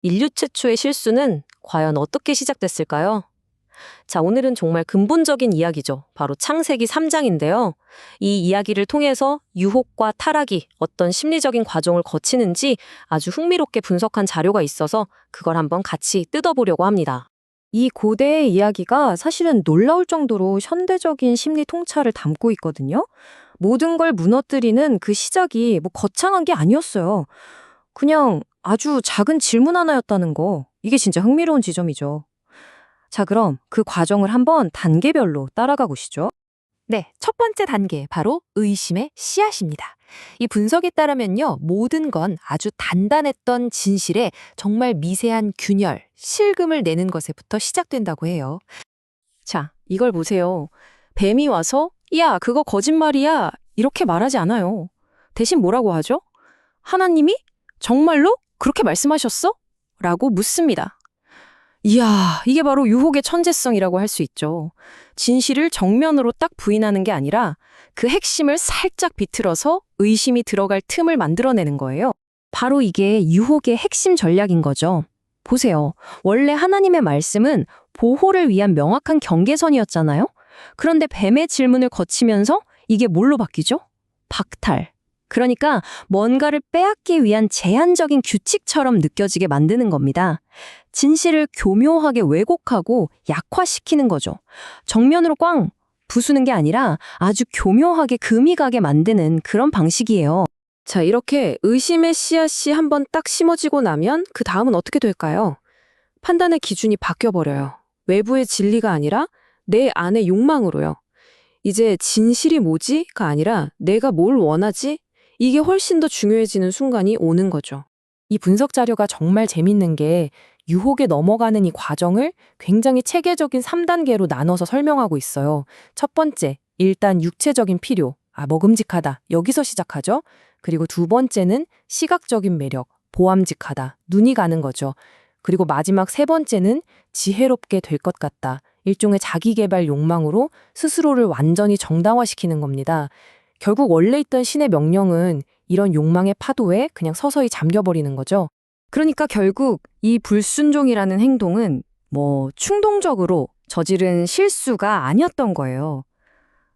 인류 최초의 실수는 과연 어떻게 시작됐을까요? 자, 오늘은 정말 근본적인 이야기죠. 바로 창세기 3장인데요. 이 이야기를 통해서 유혹과 타락이 어떤 심리적인 과정을 거치는지 아주 흥미롭게 분석한 자료가 있어서 그걸 한번 같이 뜯어보려고 합니다. 이 고대의 이야기가 사실은 놀라울 정도로 현대적인 심리 통찰을 담고 있거든요. 모든 걸 무너뜨리는 그 시작이 거창한 게 아니었어요. 그냥 아주 작은 질문 하나였다는 거. 이게 진짜 흥미로운 지점이죠. 자, 그럼 그 과정을 한번 단계별로 따라가 보시죠. 네, 첫 번째 단계, 바로 의심의 씨앗입니다. 이 분석에 따르면요, 모든 건 아주 단단했던 진실에 정말 미세한 균열, 실금을 내는 것에부터 시작된다고 해요. 자, 이걸 보세요. 뱀이 와서 야, 그거 거짓말이야. 이렇게 말하지 않아요. 대신 뭐라고 하죠? 하나님이 정말로 그렇게 말씀하셨어? 라고 묻습니다. 이야, 이게 바로 유혹의 천재성이라고 할 수 있죠. 진실을 정면으로 딱 부인하는 게 아니라 그 핵심을 살짝 비틀어서 의심이 들어갈 틈을 만들어내는 거예요. 바로 이게 유혹의 핵심 전략인 거죠. 보세요. 원래 하나님의 말씀은 보호를 위한 명확한 경계선이었잖아요? 그런데 뱀의 질문을 거치면서 이게 뭘로 바뀌죠? 박탈. 그러니까 뭔가를 빼앗기 위한 제한적인 규칙처럼 느껴지게 만드는 겁니다. 진실을 교묘하게 왜곡하고 약화시키는 거죠. 정면으로 꽝 부수는 게 아니라 아주 교묘하게 금이 가게 만드는 그런 방식이에요. 자, 이렇게 의심의 씨앗이 한번 딱 심어지고 나면 그 다음은 어떻게 될까요? 판단의 기준이 바뀌어버려요. 외부의 진리가 아니라 내 안의 욕망으로요. 이제 진실이 뭐지?가 아니라 내가 뭘 원하지? 이게 훨씬 더 중요해지는 순간이 오는 거죠. 이 분석 자료가 정말 재밌는 게 유혹에 넘어가는 이 과정을 굉장히 체계적인 3단계로 나눠서 설명하고 있어요. 첫 번째, 일단 육체적인 필요, 먹음직하다, 여기서 시작하죠. 그리고 두 번째는 시각적인 매력, 보암직하다, 눈이 가는 거죠. 그리고 마지막 세 번째는 지혜롭게 될 것 같다, 일종의 자기개발 욕망으로 스스로를 완전히 정당화시키는 겁니다. 결국 원래 있던 신의 명령은 이런 욕망의 파도에 그냥 서서히 잠겨버리는 거죠. 그러니까 결국 이 불순종이라는 행동은 충동적으로 저지른 실수가 아니었던 거예요.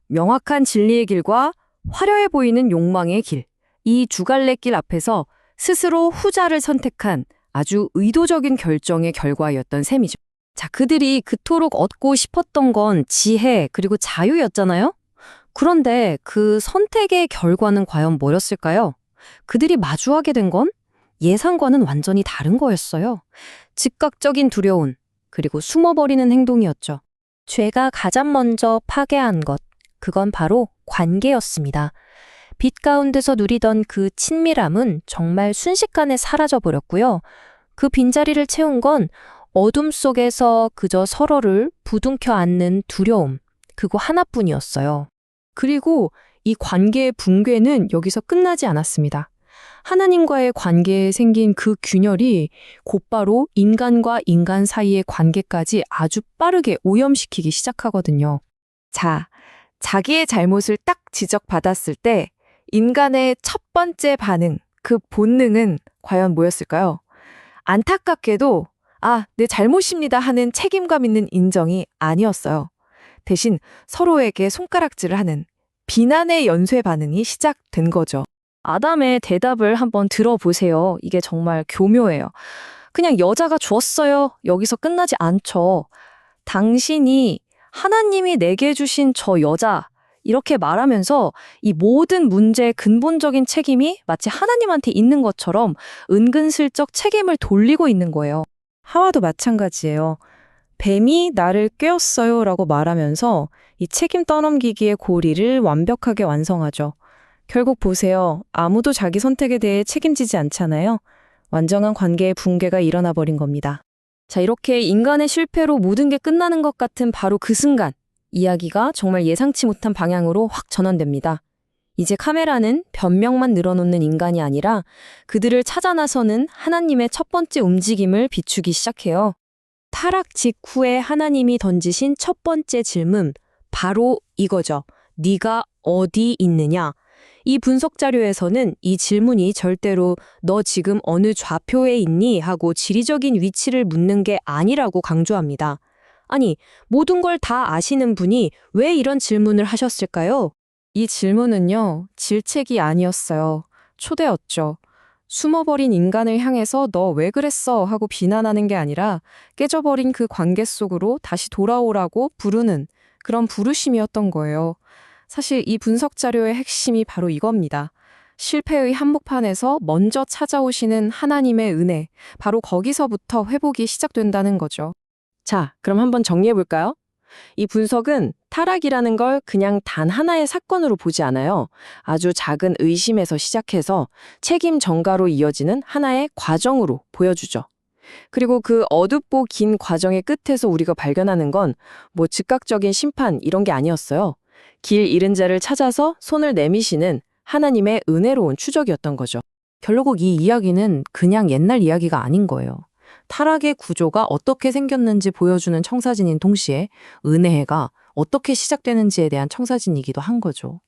명확한 진리의 길과 화려해 보이는 욕망의 길, 이 두 갈래 길 앞에서 스스로 후자를 선택한 아주 의도적인 결정의 결과였던 셈이죠. 자, 그들이 그토록 얻고 싶었던 건 지혜 그리고 자유였잖아요? 그런데 그 선택의 결과는 과연 뭐였을까요? 그들이 마주하게 된 건 예상과는 완전히 다른 거였어요. 즉각적인 두려움, 그리고 숨어버리는 행동이었죠. 죄가 가장 먼저 파괴한 것, 그건 바로 관계였습니다. 빛 가운데서 누리던 그 친밀함은 정말 순식간에 사라져버렸고요. 그 빈자리를 채운 건 어둠 속에서 그저 서로를 부둥켜 안는 두려움, 그거 하나뿐이었어요. 그리고 이 관계의 붕괴는 여기서 끝나지 않았습니다. 하나님과의 관계에 생긴 그 균열이 곧바로 인간과 인간 사이의 관계까지 아주 빠르게 오염시키기 시작하거든요. 자, 자기의 잘못을 딱 지적받았을 때 인간의 첫 번째 반응, 그 본능은 과연 뭐였을까요? 안타깝게도 내 잘못입니다 하는 책임감 있는 인정이 아니었어요. 대신 서로에게 손가락질을 하는 비난의 연쇄 반응이 시작된 거죠. 아담의 대답을 한번 들어보세요. 이게 정말 교묘해요. 그냥 여자가 주었어요. 여기서 끝나지 않죠. 당신이 하나님이 내게 주신 저 여자, 이렇게 말하면서 이 모든 문제의 근본적인 책임이 마치 하나님한테 있는 것처럼 은근슬쩍 책임을 돌리고 있는 거예요. 하와도 마찬가지예요. 뱀이 나를 꿰었어요 라고 말하면서 이 책임 떠넘기기의 고리를 완벽하게 완성하죠. 결국 보세요. 아무도 자기 선택에 대해 책임지지 않잖아요. 완전한 관계의 붕괴가 일어나 버린 겁니다. 자, 이렇게 인간의 실패로 모든 게 끝나는 것 같은 바로 그 순간, 이야기가 정말 예상치 못한 방향으로 확 전환됩니다. 이제 카메라는 변명만 늘어놓는 인간이 아니라 그들을 찾아 나서는 하나님의 첫 번째 움직임을 비추기 시작해요. 타락 직후에 하나님이 던지신 첫 번째 질문, 바로 이거죠. 네가 어디 있느냐? 이 분석 자료에서는 이 질문이 절대로 너 지금 어느 좌표에 있니? 하고 지리적인 위치를 묻는 게 아니라고 강조합니다. 아니, 모든 걸 다 아시는 분이 왜 이런 질문을 하셨을까요? 이 질문은요, 질책이 아니었어요. 초대였죠. 숨어버린 인간을 향해서 너 왜 그랬어? 하고 비난하는 게 아니라 깨져버린 그 관계 속으로 다시 돌아오라고 부르는 그런 부르심이었던 거예요. 사실 이 분석 자료의 핵심이 바로 이겁니다. 실패의 한복판에서 먼저 찾아오시는 하나님의 은혜, 바로 거기서부터 회복이 시작된다는 거죠. 자, 그럼 한번 정리해 볼까요? 이 분석은 타락이라는 걸 그냥 단 하나의 사건으로 보지 않아요. 아주 작은 의심에서 시작해서 책임 전가로 이어지는 하나의 과정으로 보여주죠. 그리고 그 어둡고 긴 과정의 끝에서 우리가 발견하는 건 뭐 즉각적인 심판 이런 게 아니었어요. 길 잃은 자를 찾아서 손을 내미시는 하나님의 은혜로운 추적이었던 거죠. 결국 이 이야기는 그냥 옛날 이야기가 아닌 거예요. 타락의 구조가 어떻게 생겼는지 보여주는 청사진인 동시에 은혜가 어떻게 시작되는지에 대한 청사진이기도 한 거죠.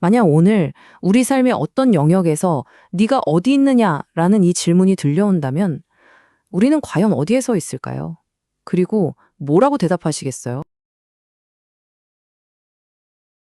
만약 오늘 우리 삶의 어떤 영역에서 네가 어디 있느냐라는 이 질문이 들려온다면 우리는 과연 어디에 서 있을까요? 그리고 뭐라고 대답하시겠어요?